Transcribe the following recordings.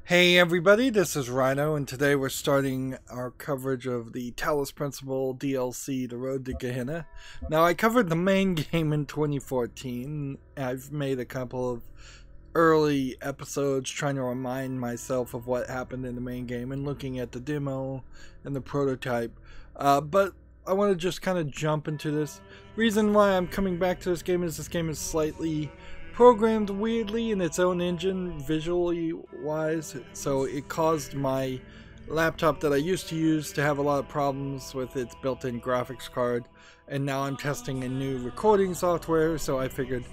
Hey everybody, this is Rydo, and today we're starting our coverage of the Talos Principle DLC, The Road to Gehenna. Now, I covered the main game in 2014. I've made a couple of early episodes trying to remind myself of what happened in the main game and looking at the demo and the prototype. But I want to just kind of jump into this. Reason why I'm coming back to this game is slightly programmed weirdly in its own engine visually wise, so it caused my laptop that I used to use to have a lot of problems with its built-in graphics card, and now I'm testing a new recording software, so I figured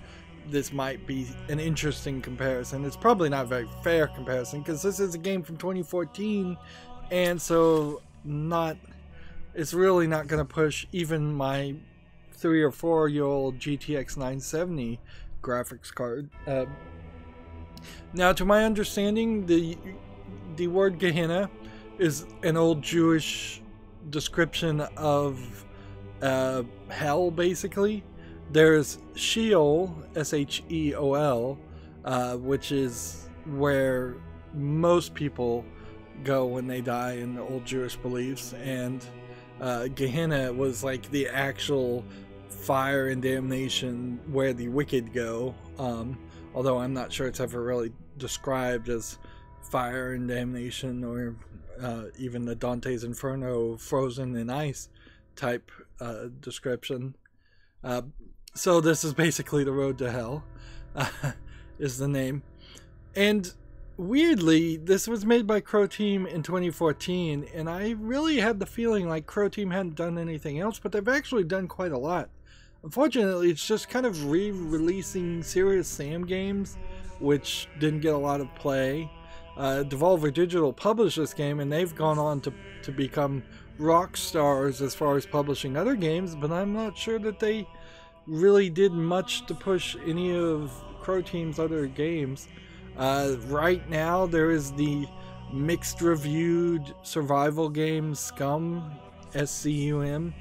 this might be an interesting comparison. It's probably not a very fair comparison because this is a game from 2014, and so it's really not going to push even my 3 or 4 year old GTX 970 graphics card. Now, to my understanding, the word Gehenna is an old Jewish description of hell, basically. There's Sheol, S-H-E-O-L, which is where most people go when they die in the old Jewish beliefs, and Gehenna was like the actual fire and damnation where the wicked go, although I'm not sure it's ever really described as fire and damnation, or even the Dante's Inferno frozen in ice type description. So this is basically the road to hell, is the name. And weirdly, this was made by Crow Team in 2014, and I really had the feeling like Crow Team hadn't done anything else, but they've actually done quite a lot. Unfortunately, it's just kind of re-releasing Serious Sam games, which didn't get a lot of play. Devolver Digital published this game, and they've gone on to become rock stars as far as publishing other games, but I'm not sure that they really did much to push any of Crow Team's other games. Right now, there is the mixed-reviewed survival game Scum, S-C-U-M,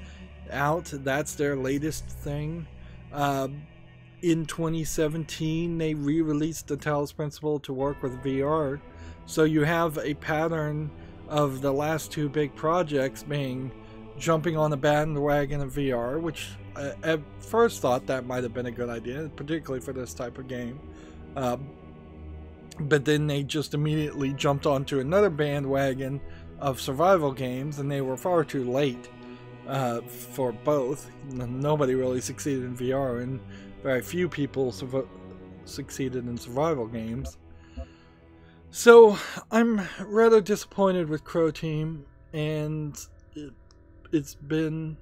out. That's their latest thing. In 2017, they re-released the Talos Principle to work with VR. So you have a pattern of the last two big projects being jumping on the bandwagon of VR, which I at first thought that might have been a good idea, particularly for this type of game. But then they just immediately jumped onto another bandwagon of survival games, and they were far too late for both. Nobody really succeeded in VR, and very few people succeeded in survival games. So I'm rather disappointed with Crow Team, and it's been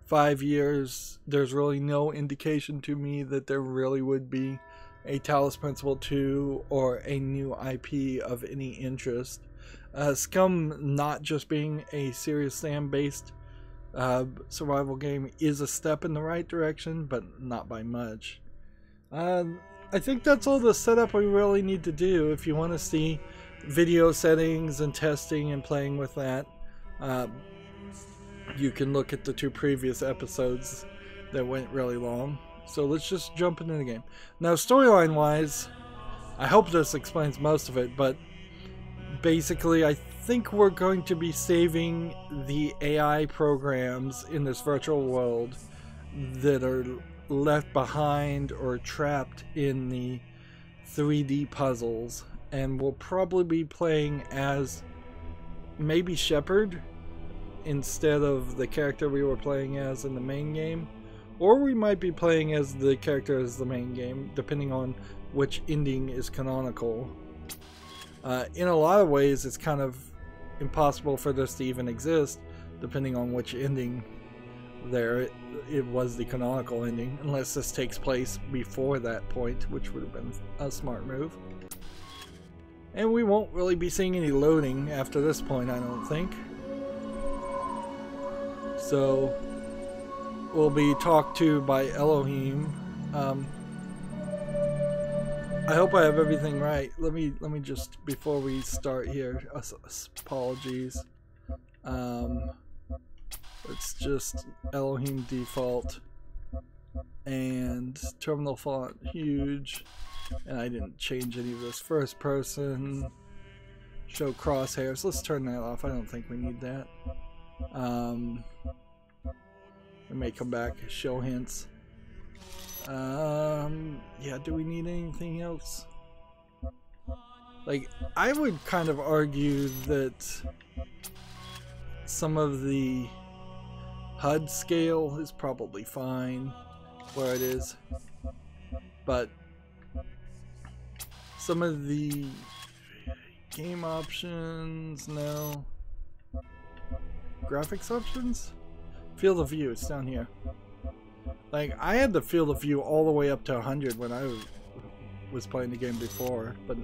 5 years. There's really no indication to me that there really would be a Talos Principle 2 or a new IP of any interest. Scum not just being a Serious Sam based survival game is a step in the right direction, but not by much. I think that's all the setup we really need to do. If you want to see video settings and testing and playing with that, you can look at the 2 previous episodes that went really long. So let's just jump into the game. Now, storyline wise, I hope this explains most of it, but basically I think we're going to be saving the AI programs in this virtual world that are left behind or trapped in the 3D puzzles, and we'll probably be playing as maybe Shepard instead of the character we were playing as in the main game, or we might be playing as the character as the main game, depending on which ending is canonical. In a lot of ways, it's kind of impossible for this to even exist, depending on which ending there it was the canonical ending, unless this takes place before that point, which would have been a smart move. And we won't really be seeing any loading after this point, I don't think. So we'll be talked to by Elohim. I hope I have everything right. Let me just, before we start here, apologies. It's just Elohim default and terminal font huge, and I didn't change any of this first person. show crosshairs. Let's turn that off. I don't think we need that. We may come back. Show hints. Yeah, do we need anything else? Like, I would kind of argue that some of the HUD scale is probably fine where it is, but some of the game options, no. Graphics options? Field of view, it's down here. Like, I had the field of view all the way up to 100 when I was playing the game before, but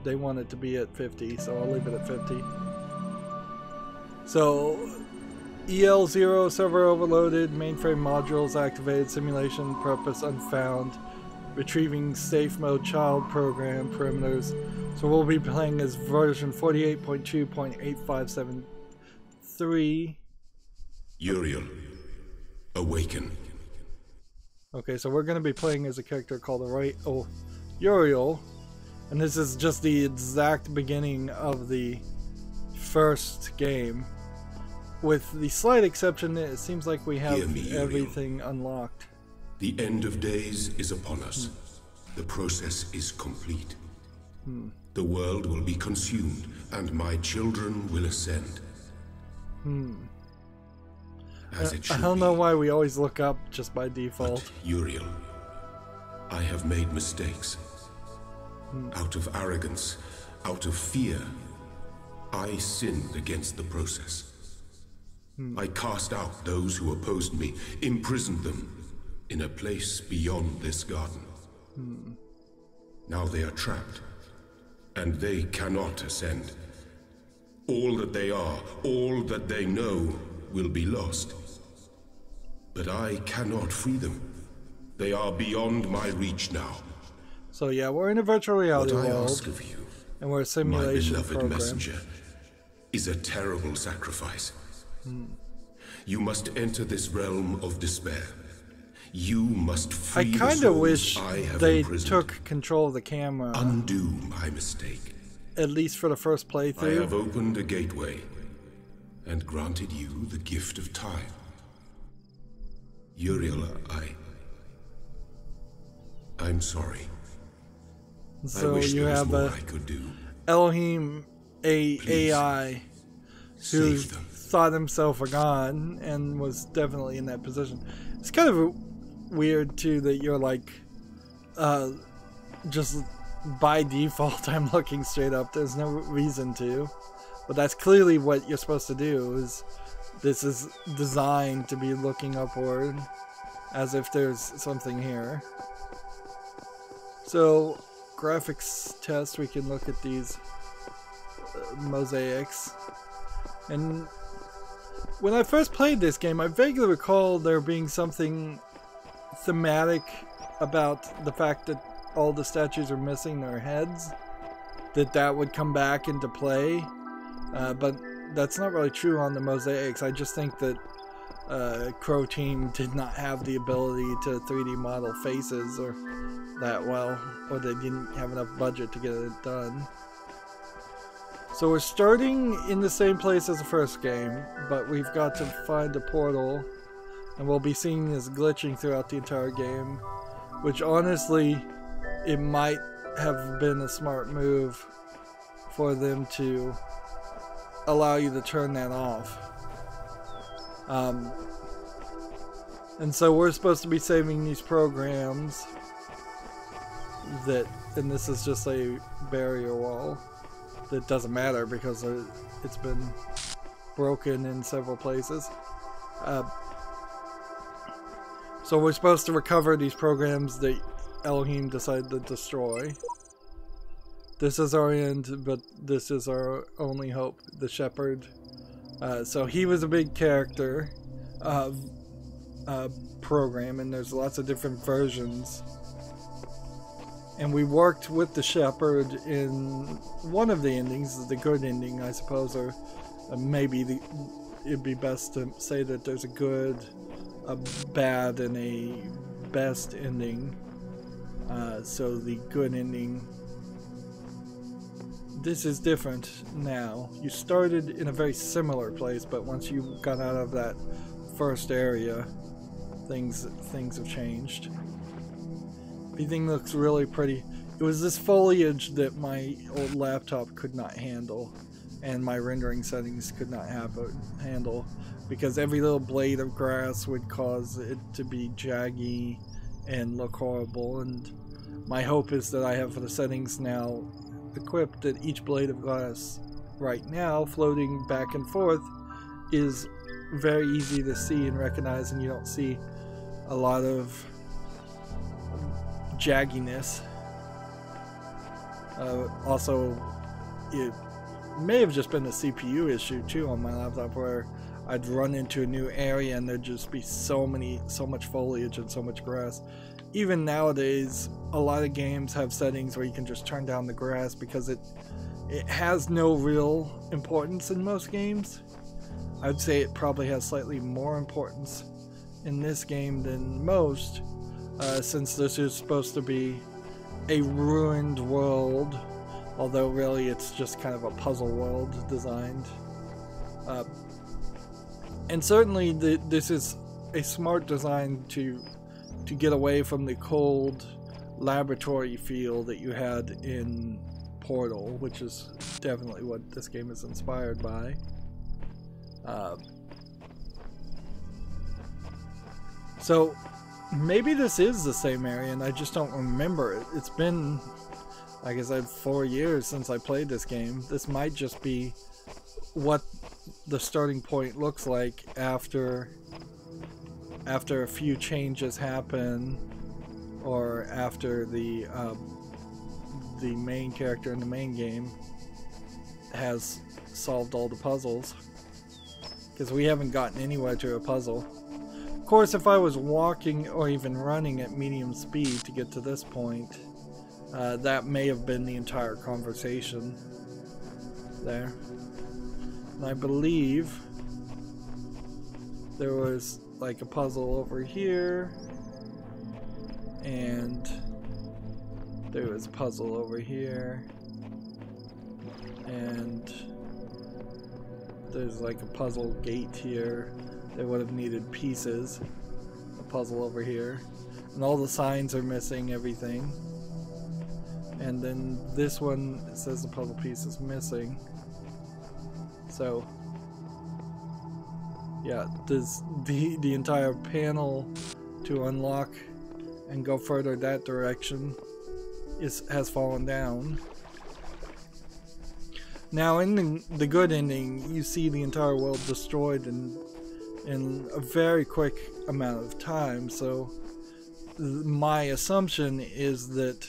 they want it to be at 50, so I'll leave it at 50. So, EL0 server overloaded, mainframe modules activated, simulation purpose unfound, retrieving safe mode child program parameters. So we'll be playing as version 48.2.8573. Uriel, awaken. Okay, so we're going to be playing as a character called Uriel, and this is just the exact beginning of the first game. With the slight exception, it seems like we have everything unlocked. The end of days is upon us. The process is complete. The world will be consumed, and my children will ascend. As it should I don't know be. why we always look up just by default. But, Uriel, I have made mistakes. Out of arrogance, out of fear, I sinned against the process. I cast out those who opposed me, imprisoned them in a place beyond this garden. Now they are trapped, and they cannot ascend. All that they are, all that they know, will be lost. But I cannot free them. They are beyond my reach now. So yeah, we're in a virtual reality What I world, ask of you, and we're a simulation my beloved program. messenger, is a terrible sacrifice. You must enter this realm of despair. You must free I kind of wish they imprisoned. took control of the camera, Undo my mistake. at least for the first I playthrough. have opened a gateway and granted you the gift of time. Uriel, I'm sorry. So I wish you there was have more a I could do. Elohim Please, AI who save them. thought himself a god and was definitely in that position. It's kind of weird too that you're like, just by default I'm looking straight up. There's no reason to, but that's clearly what you're supposed to do. Is this is designed to be looking upward, as if there's something here. So, graphics test, we can look at these mosaics. And when I first played this game, I vaguely recall there being something thematic about the fact that all the statues are missing their heads. That would come back into play. But that's not really true on the mosaics. I just think that Crow Team did not have the ability to 3D model faces or that well, or they didn't have enough budget to get it done. So we're starting in the same place as the first game, but we've got to find a portal, and we'll be seeing this glitching throughout the entire game, which honestly, it might have been a smart move for them to allow you to turn that off. And so we're supposed to be saving these programs and this is just a barrier wall that doesn't matter because it's been broken in several places. So we're supposed to recover these programs that Elohim decided to destroy. This is our end, but this is our only hope. The shepherd. So he was a big character of program, and there's lots of different versions. And we worked with the shepherd in one of the endings, the good ending, I suppose, or maybe it'd be best to say that there's a good, a bad, and a best ending. So the good ending this is different now. You started in a very similar place, but once you got out of that first area, things have changed. Everything looks really pretty. It was this foliage that my old laptop could not handle, and my rendering settings could not handle, because every little blade of grass would cause it to be jaggy and look horrible. And my hope is that I have the settings now equipped that each blade of grass right now floating back and forth is very easy to see and recognize, and you don't see a lot of jagginess. Also, it may have just been a CPU issue too on my laptop, where I'd run into a new area and there'd just be so much foliage and so much grass. Even nowadays, a lot of games have settings where you can just turn down the grass, because it has no real importance in most games. I'd say it probably has slightly more importance in this game than most, since this is supposed to be a ruined world, although really it's just kind of a puzzle world designed. And certainly this is a smart design to get away from the cold laboratory feel that you had in Portal, which is definitely what this game is inspired by. So maybe this is the same area and I just don't remember it. It's been, like I said, 4 years since I played this game. This might just be what the starting point looks like after a few changes happen, or after the main character in the main game has solved all the puzzles, because we haven't gotten anywhere to a puzzle. Of course, if I was walking or even running at medium speed to get to this point, that may have been the entire conversation there. And I believe there was like a puzzle over here, and there was a puzzle over here, and there's like a puzzle gate here that would have needed pieces. A puzzle over here, and all the signs are missing everything. And then this one, it says the puzzle piece is missing. So yeah, the entire panel to unlock and go further that direction has fallen down. Now in the good ending, you see the entire world destroyed in a very quick amount of time. So my assumption is that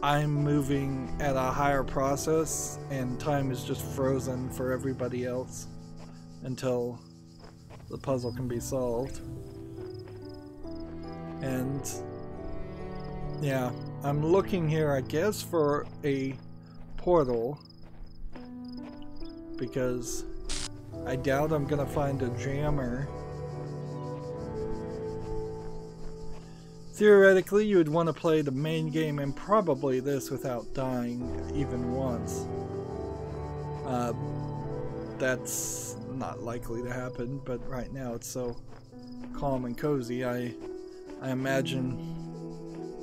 I'm moving at a higher process, and time is just frozen for everybody else until the puzzle can be solved. And yeah, I'm looking here, I guess, for a portal, because I doubt I'm gonna find a jammer. Theoretically, you would want to play the main game and probably this without dying even once. That's not likely to happen, but right now it's so calm and cozy, I imagine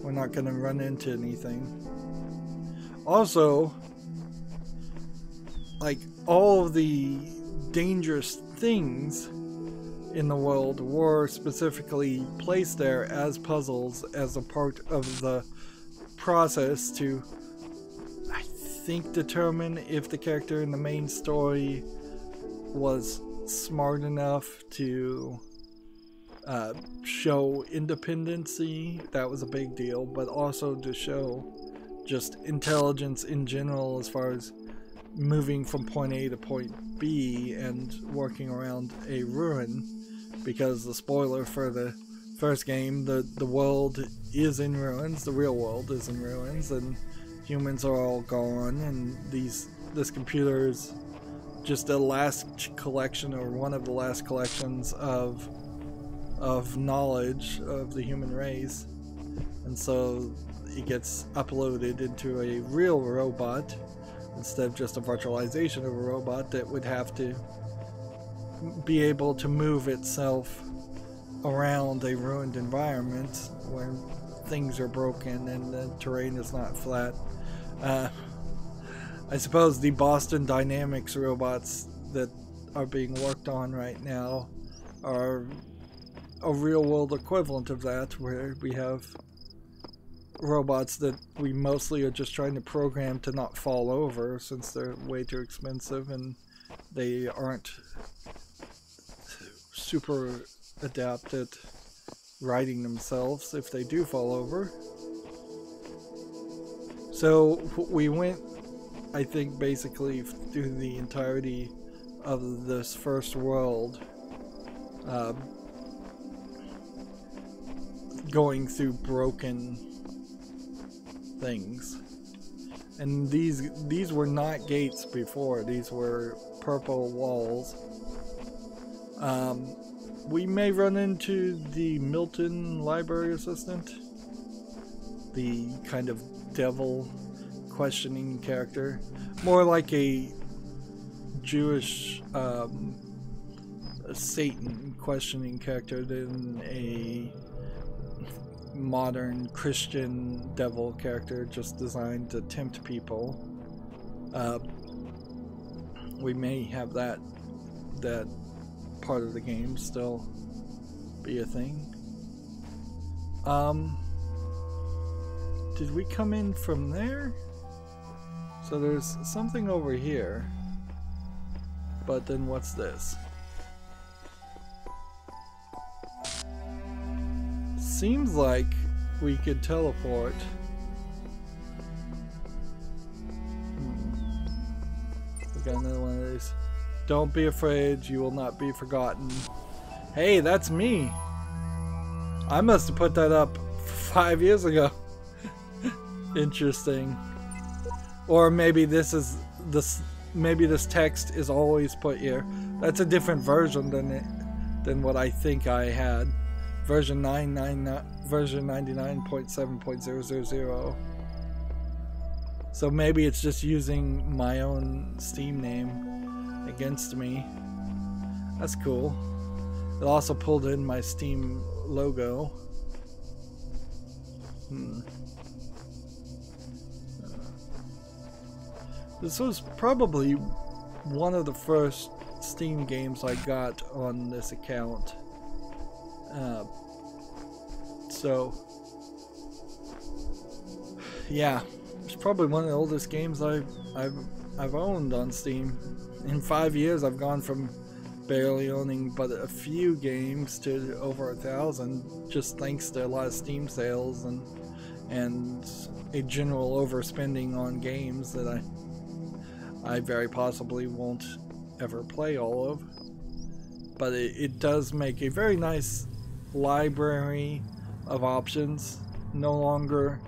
we're not going to run into anything. Also, like, all of the dangerous things in the world were specifically placed there as puzzles, as a part of the process to, I think, determine if the character in the main story was smart enough to show independency. That was a big deal, but also to show just intelligence in general, as far as moving from point A to point B and working around a ruin. Because the spoiler for the first game, the world is in ruins, the real world is in ruins, and humans are all gone, and this computer is just a last collection, or one of the last collections of knowledge of the human race. And so it gets uploaded into a real robot instead of just a virtualization of a robot that would have to be able to move itself around a ruined environment where things are broken and the terrain is not flat. I suppose the Boston Dynamics robots that are being worked on right now are a real-world equivalent of that, where we have robots that we mostly are just trying to program to not fall over since they're way too expensive and they aren't super adept at righting themselves if they do fall over. So we went, I think, basically through the entirety of this first world, going through broken things. And these were not gates before, these were purple walls. We may run into the Milton library assistant, the kind of devil questioning character, more like a Jewish Satan questioning character than a modern Christian devil character just designed to tempt people. We may have that part of the game still be a thing. Did we come in from there? So there's something over here, but then what's this? Seems like we could teleport. We got another one of these. Don't be afraid, you will not be forgotten. Hey, that's me. I must have put that up 5 years ago. Interesting. Or maybe this is maybe this text is always put here. That's a different version than what I think I had. Version 99.7.000. So maybe it's just using my own Steam name against me. That's cool. It also pulled in my Steam logo. This was probably one of the first Steam games I got on this account. So yeah, it's probably one of the oldest games I've owned on Steam. In 5 years, I've gone from barely owning but a few games to over 1,000, just thanks to a lot of Steam sales and a general overspending on games that I very possibly won't ever play all of. But it does make a very nice library of options. No longer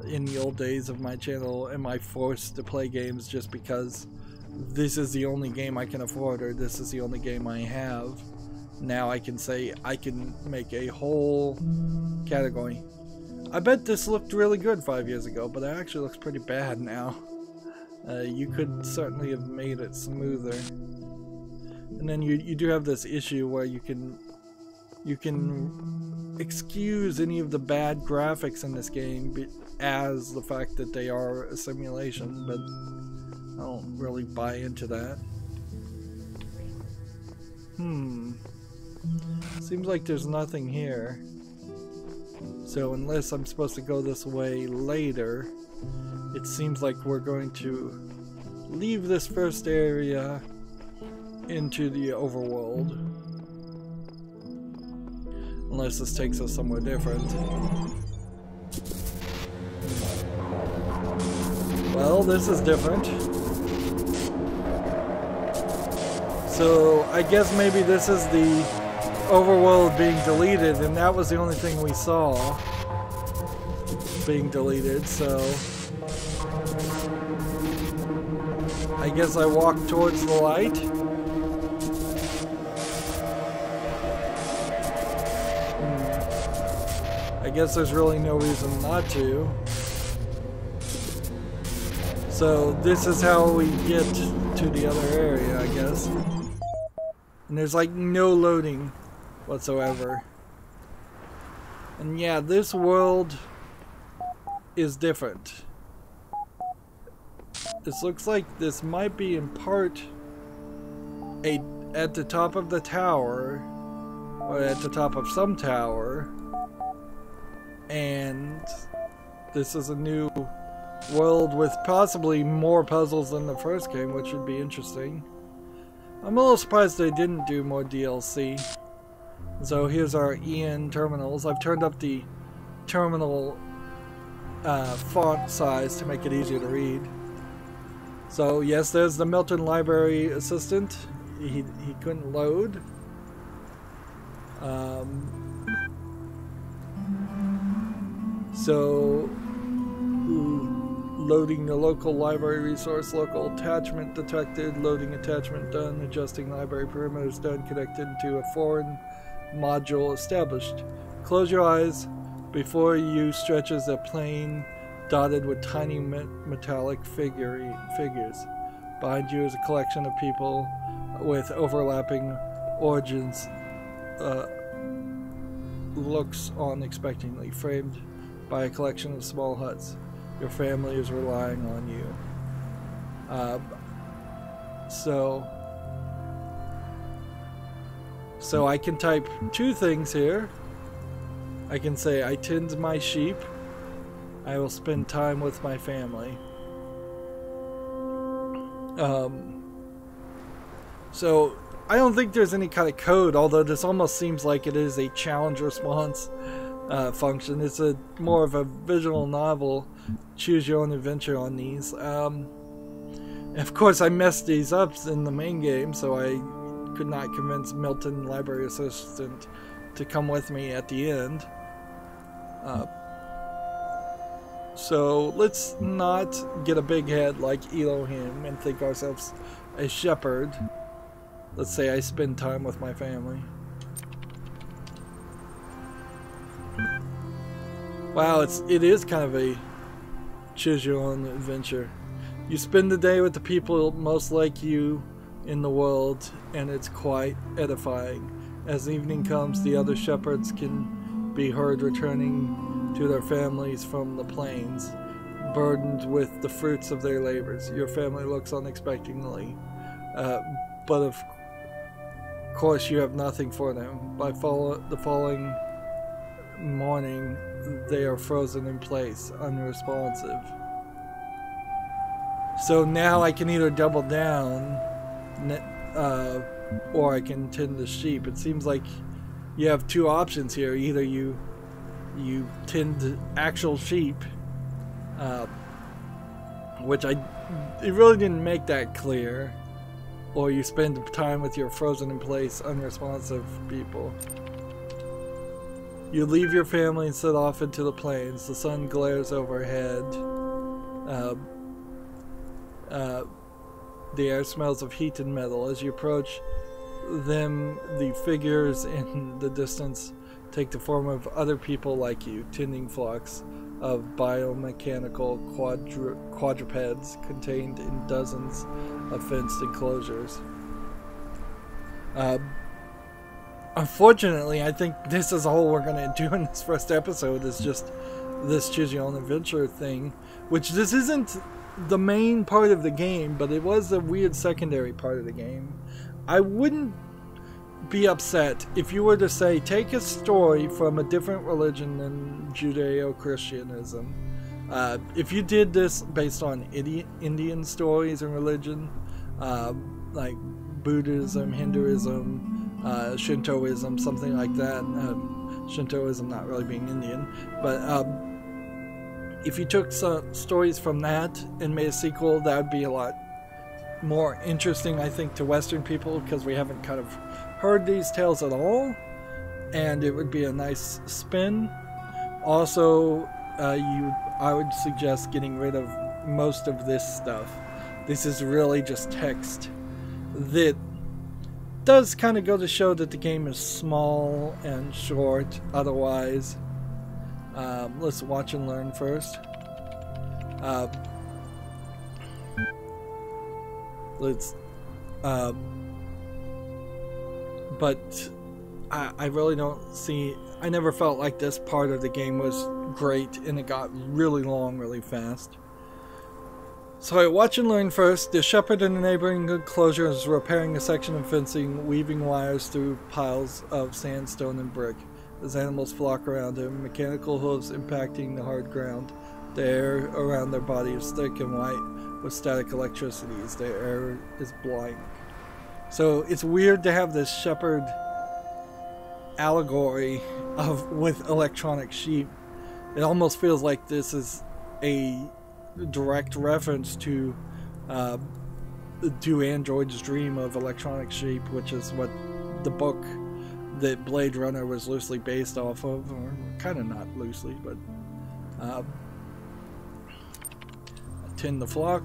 in the old days of my channel am I forced to play games just because this is the only game I can afford or this is the only game I have. Now I can say I can make a whole category. I bet this looked really good 5 years ago, but it actually looks pretty bad now. You could certainly have made it smoother. And then you do have this issue where you can excuse any of the bad graphics in this game as the fact that they are a simulation, but I don't really buy into that. Seems like there's nothing here. So unless I'm supposed to go this way later, it seems like we're going to leave this first area into the overworld. Unless this takes us somewhere different. Well, this is different. So I guess maybe this is the overworld being deleted, and that was the only thing we saw being deleted, so I guess I walk towards the light. I guess there's really no reason not to. So this is how we get to the other area, I guess. And there's like no loading whatsoever. And yeah, this world is different. This looks like this might be in part at the top of the tower, or at the top of some tower, and this is a new world with possibly more puzzles than the first game, which would be interesting. I'm a little surprised they didn't do more DLC. So here's our EN terminals. I've turned up the terminal font size to make it easier to read. So yes, there's the Milton Library Assistant. He couldn't load. So loading the local library resource, local attachment detected, loading attachment done, adjusting library perimeters done, connected to a foreign module established. Close your eyes. Before you stretches a plane dotted with tiny metallic figures. Behind you is a collection of people with overlapping origins, looks on expectantly, framed by a collection of small huts. Your family is relying on you. So I can type two things here. I can say, I tend my sheep. I will spend time with my family. So I don't think there's any kind of code, although this almost seems like it is a challenge response function. It's more of a visual novel. Choose your own adventure on these. Of course, I messed these up in the main game, so I could not convince Milton Library Assistant to come with me at the end. So let's not get a big head like Elohim and think ourselves a shepherd. Let's say I spend time with my family. Wow, it is kind of a choose your own adventure. You spend the day with the people most like you in the world, and it's quite edifying. As evening comes, the other shepherds can be heard returning to their families from the plains, burdened with the fruits of their labors. Your family looks unexpectedly, but of course you have nothing for them. By the following morning, they are frozen in place, unresponsive. So now I can either double down, or I can tend the sheep. It seems like you have two options here. Either you tend actual sheep, which it really didn't make that clear, or you spend time with your frozen in place, unresponsive people. You leave your family and set off into the plains. The sun glares overhead. The air smells of heat and metal. As you approach them, the figures in the distance take the form of other people like you, tending flocks of biomechanical quadrupeds contained in dozens of fenced enclosures. Unfortunately, I think this is all we're going to do in this first episode, is just this choose your own adventure thing, which this isn't the main part of the game, but it was a weird secondary part of the game. I wouldn't be upset if you were to say, take a story from a different religion than Judeo-Christianism. If you did this based on Indian stories and religion, like Buddhism, Hinduism, Shintoism, something like that. Shintoism not really being Indian, but if you took some stories from that and made a sequel, that would be a lot more interesting, I think, to Western people, because we haven't kind of heard these tales at all, and it would be a nice spin. Also, I would suggest getting rid of most of this stuff. This is really just text that does kind of go to show that the game is small and short otherwise. Let's watch and learn first. Let's, but I really don't see. I never felt like this part of the game was great, and it got really long really fast. So I watch and learn first. The shepherd in the neighboring enclosure is repairing a section of fencing, weaving wires through piles of sandstone and brick. As animals flock around him, mechanical hooves impacting the hard ground. The air around their body is thick and white with static electricity as the air is blind. So it's weird to have this shepherd allegory with electronic sheep. It almost feels like this is a direct reference to Do Androids Dream of Electronic Sheep, which is what the book that Blade Runner was loosely based off of, or kind of not loosely, but Tend the flock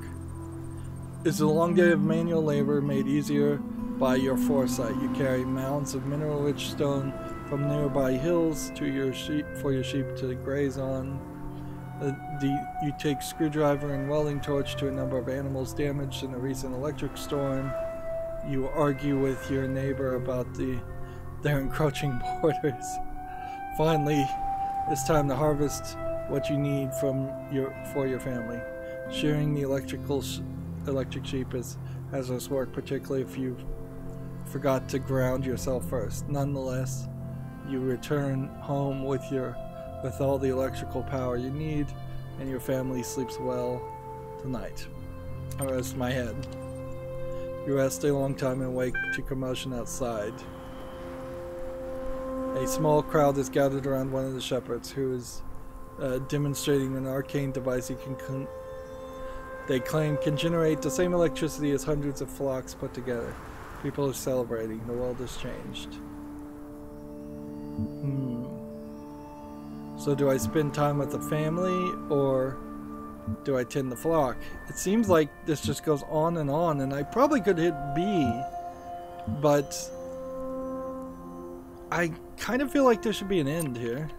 is a long day of manual labor made easier by your foresight. You carry mounds of mineral-rich stone from nearby hills to your sheep for your sheep to graze on. You take screwdriver and welding torch to a number of animals damaged in a recent electric storm. You argue with your neighbor about their encroaching borders. Finally, it's time to harvest what you need for your family. Shearing the electric sheep is hazardous work, particularly if you forgot to ground yourself first. Nonetheless, you return home with all the electrical power you need, and your family sleeps well tonight. I rest my head. You rest a long time and wake to commotion outside. A small crowd is gathered around one of the shepherds, who is demonstrating an arcane device they claim can generate the same electricity as hundreds of flocks put together. People are celebrating. The world has changed. So do I spend time with the family, or do I tend the flock? It seems like this just goes on, and I probably could hit B, but I kind of feel like there should be an end here.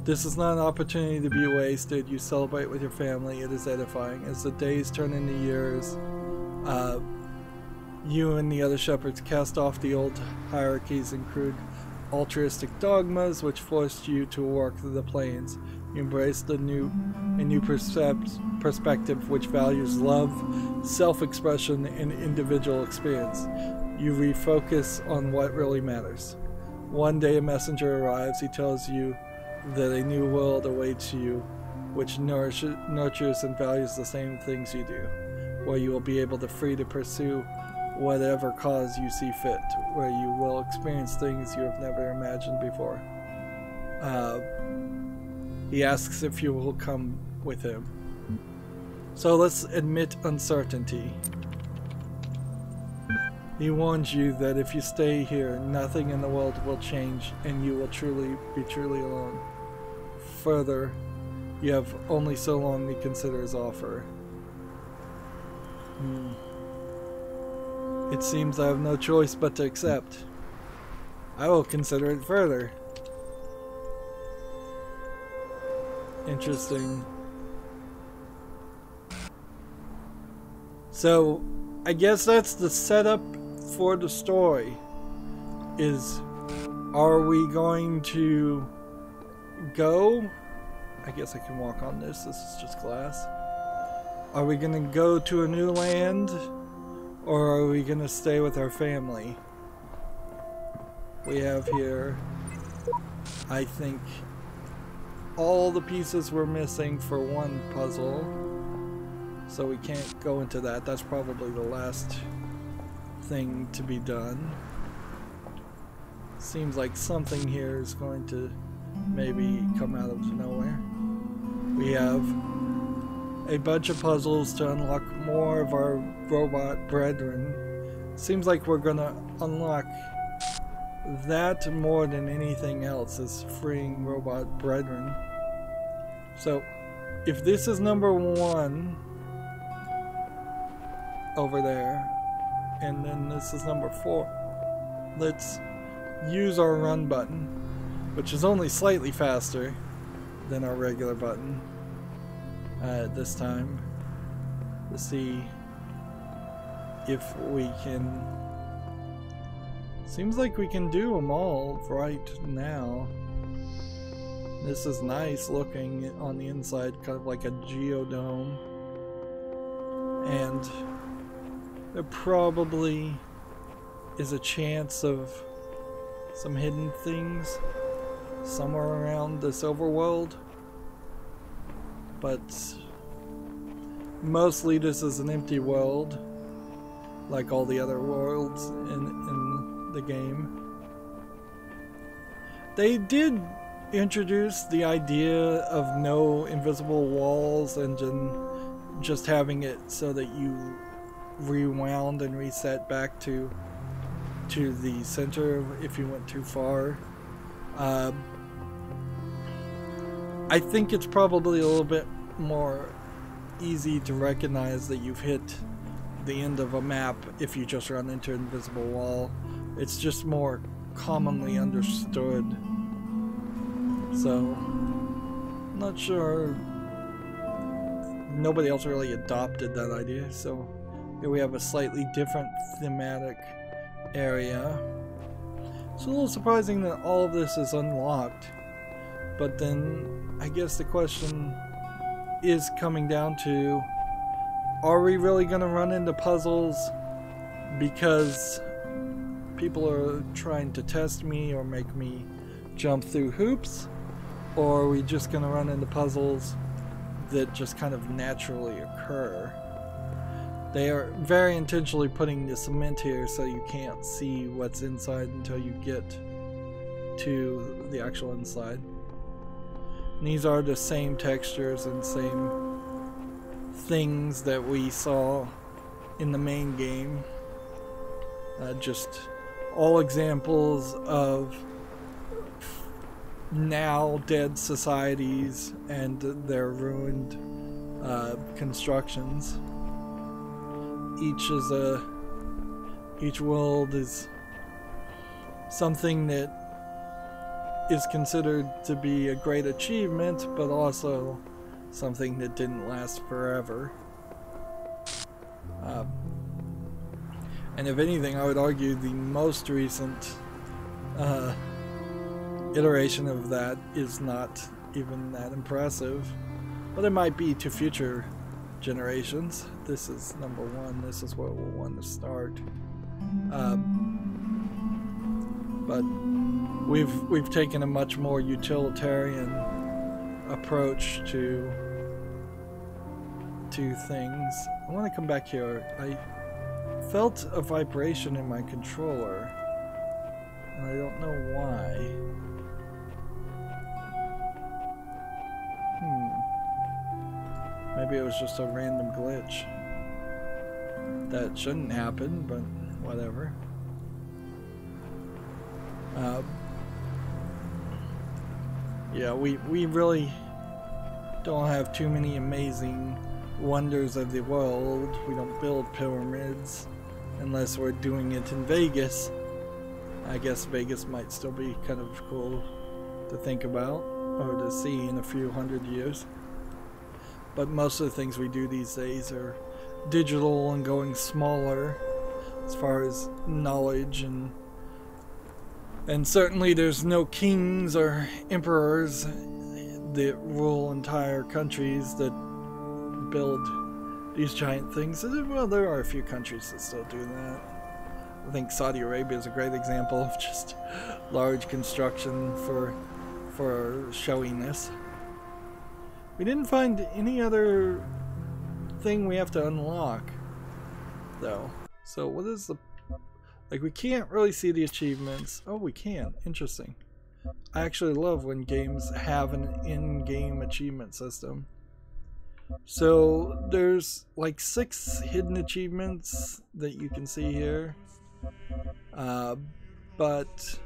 This is not an opportunity to be wasted. You celebrate with your family. It is edifying. As the days turn into years, you and the other shepherds cast off the old hierarchies and crude altruistic dogmas which forced you to walk through the plains. You embrace a new perspective which values love, self-expression, and individual experience. You refocus on what really matters. One day a messenger arrives. He tells you that a new world awaits you, which nurtures and values the same things you do, where you will be able to free to pursue whatever cause you see fit, where you will experience things you have never imagined before. He asks if you will come with him. So let's admit uncertainty. He warns you that if you stay here, nothing in the world will change, and you will be truly alone. Further, you have only so long to consider his offer. It seems I have no choice but to accept. I will consider it further. Interesting. So, I guess that's the setup for the story. Are we going to go? I guess I can walk on this. This is just glass. Are we going to go to a new land? Or are we going to stay with our family? We have here, I think, all the pieces we're missing for one puzzle. So we can't go into that. That's probably the last thing to be done. Seems like something here is going to maybe come out of nowhere. We have a bunch of puzzles to unlock more of our robot brethren. Seems like we're gonna unlock that more than anything else, is freeing robot brethren. So if this is number 1 over there, and then this is number 4, let's use our run button, which is only slightly faster than our regular button this time. to see if we can. Seems like we can do them all right now. This is nice looking on the inside, kind of like a geodome. And there probably is a chance of some hidden things somewhere around this overworld. But mostly this is an empty world, like all the other worlds in the game. They did introduce the idea of no invisible walls and just having it so that you rewound and reset back to the center if you went too far. I think it's probably a little bit more easy to recognize that you've hit the end of a map if you just run into an invisible wall. It's just more commonly understood. So, I'm not sure. Nobody else really adopted that idea, so here we have a slightly different thematic area. It's a little surprising that all of this is unlocked, but then I guess the question is coming down to, are we really going to run into puzzles because people are trying to test me or make me jump through hoops? Or are we just going to run into puzzles that just kind of naturally occur? They are very intentionally putting the cement here so you can't see what's inside until you get to the actual inside. And these are the same textures and same things that we saw in the main game. Just all examples of now dead societies and their ruined constructions. Each world is something that is considered to be a great achievement, but also something that didn't last forever. And if anything, I would argue the most recent iteration of that is not even that impressive, but it might be to future generations. This is number one. This is where we'll want to start. But we've taken a much more utilitarian approach to things. I want to come back here. I felt a vibration in my controller, and I don't know why. Maybe it was just a random glitch. That shouldn't happen, but whatever. Yeah, we really don't have too many amazing wonders of the world. We don't build pyramids unless we're doing it in Vegas. I guess Vegas might still be kind of cool to think about or to see in a few hundred years. But most of the things we do these days are digital and going smaller as far as knowledge, and certainly there's no kings or emperors that rule entire countries that build these giant things. Well, there are a few countries that still do that. I think Saudi Arabia is a great example of just large construction for showiness. We didn't find any other thing we have to unlock, though. So what is the... Like, we can't really see the achievements. Oh, we can. Interesting. I actually love when games have an in-game achievement system. So there's like 6 hidden achievements that you can see here. But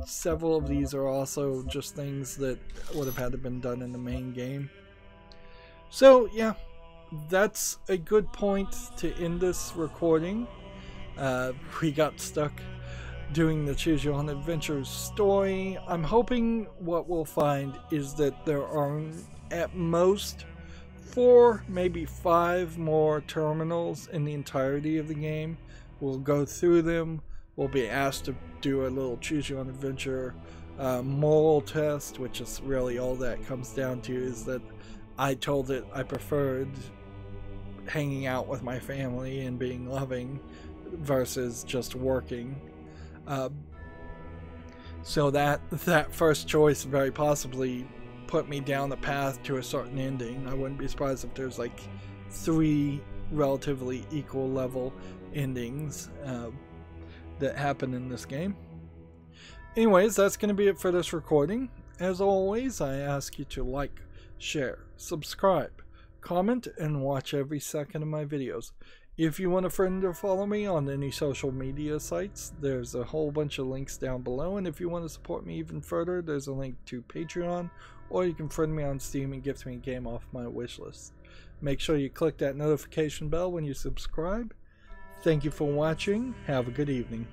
several of these are also just things that would have had to been done in the main game. So yeah, that's a good point to end this recording. We got stuck doing the Choose Your Own Adventure story. I'm hoping what we'll find is that there are at most 4, maybe 5 more terminals in the entirety of the game. We'll go through them. We'll be asked to do a little choose your own adventure moral test, which is really all that comes down to, is that I told it I preferred hanging out with my family and being loving versus just working. So that first choice very possibly put me down the path to a certain ending. I wouldn't be surprised if there's like 3 relatively equal level endings that happen in this game. Anyways, that's going to be it for this recording. As always, I ask you to like, share, subscribe, comment, and watch every second of my videos. If you want a friend to follow me on any social media sites, there's a whole bunch of links down below. And if you want to support me even further, there's a link to Patreon, or you can friend me on Steam and gift me a game off my wishlist. Make sure you click that notification bell when you subscribe. Thank you for watching. Have a good evening.